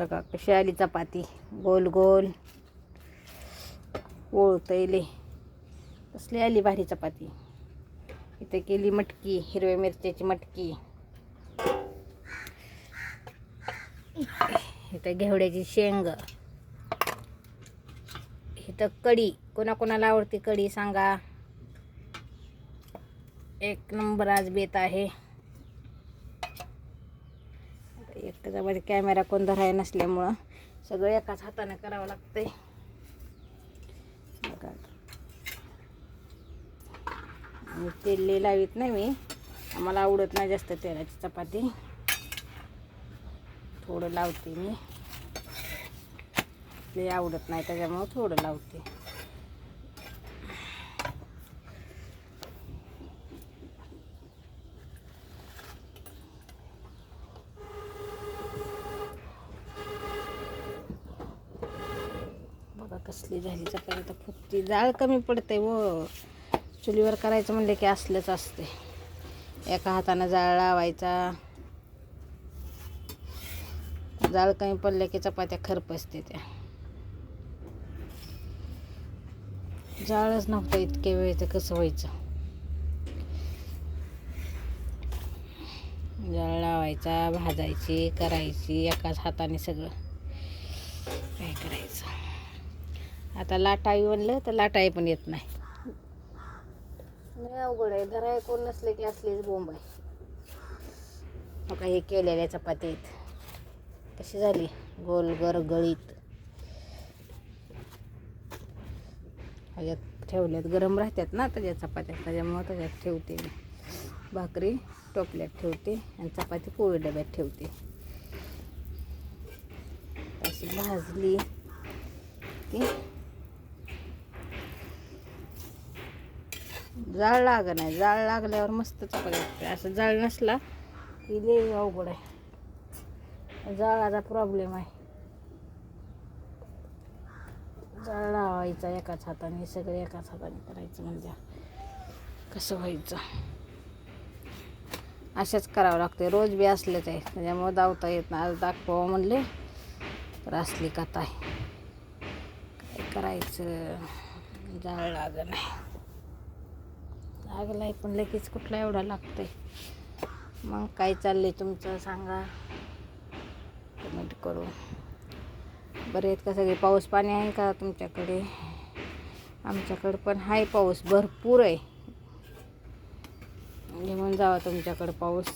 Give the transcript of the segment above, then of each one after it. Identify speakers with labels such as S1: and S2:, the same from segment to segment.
S1: बघा कशी आली चपाती, गोल गोल ओळतयले. कसली आली भारी चपाती. इथे केली मटकी, हिरव्या मिरच्याची मटकी. इथं घेवड्याची शेंग. इथं कढी. कोणाकोणाला आवडते कढी सांगा. एक नंबर आज बेत आहे. एकट्याच्यामध्ये कॅमेरा कोण धराय नसल्यामुळं सगळं एकाच हाताने करावं लागतंय. बघा तेल लावित नाही मी, आम्हाला आवडत नाही जास्त तेलाची चपाती. थोडं लावते मी, ते आवडत नाही त्याच्यामुळं थोडं लावते. बघा कसली झाली चपाती. तर फुटती, जाळ कमी पडते व चुलीवर करायचं म्हणले की असलंच असते. एका हातानं जाळ लावायचा. जाळ कमी पडले की चपात्या खरपसते. त्या जाळच नव्हतं इतके वेळ तर कसं व्हायचं. जाळ लावायचा, भाजायची, करायची एकाच हाताने सगळं काय करायचं. आता लाटाई म्हणलं तर लाटाई पण येत नाही. अवघड आहे. धराय कोण नसले की असलीच बोंब आहे. बघा हे केलेल्या चपातीत कशी झाली, गोल गरगळीत. ह्याच्यात ठेवल्यात, गरम राहतात ना त्याच्या चपात्या, त्याच्यामुळं त्याच्यात ठेवते मी. भाकरी टोपल्यात ठेवते आणि चपाती पोळी डब्यात ठेवते. अशी भाजली की जाळ लाग नाही. जाळ लागल्यावर मस्त चपाती. असं जाळ नसला की लय अवघड आहे. जाळाचा प्रॉब्लेम आहे. जाळ लावायचा एकाच हाताने, सगळं एकाच हाताने करायचं म्हणजे कसं व्हायचं. अशाच करावं लागते. रोज बी असलंच आहे, त्याच्यामुळं दावता येत नाही. आज दाखवावं म्हणले तर असली कथा आहे. काय करायचं. जाळ लाग नाही. लागलाय पण लगेच कुठला एवढा लागतंय. मग काय चाललंय तुमचं सांगा कमेंट करून. बरे आहेत का सगळे. पाऊस पाणी आहे का तुमच्याकडे. आमच्याकडे पण आहे पाऊस, भरपूर आहे. घेऊन जावा तुमच्याकडे पाऊस.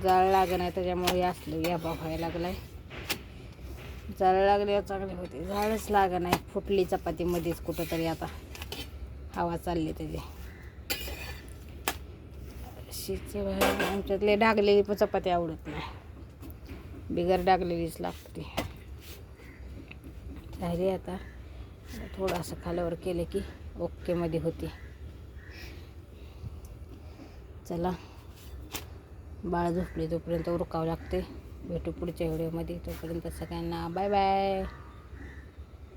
S1: जाळ लाग नाही त्याच्यामुळे असलं या व्हायला लागलाय. जाळ लागल्यावर चांगले होते. जाळच लाग नाही. फुटली चपाती मध्येच कुठंतरी. आता हवा चालली त्याची. शिचे बाहेर आमच्यातले डागलेली पण चपाती आवडत नाही. बिगर डागलेलीच लागते. झाली आता. थोडंसं खाल्यावर केले की ओके मध्ये होते. चला बाळ झोपले तोपर्यंत उरकावं लागते. भेटू पुढच्या व्हिडिओमध्ये. तोपर्यंत सगळ्यांना बाय बाय.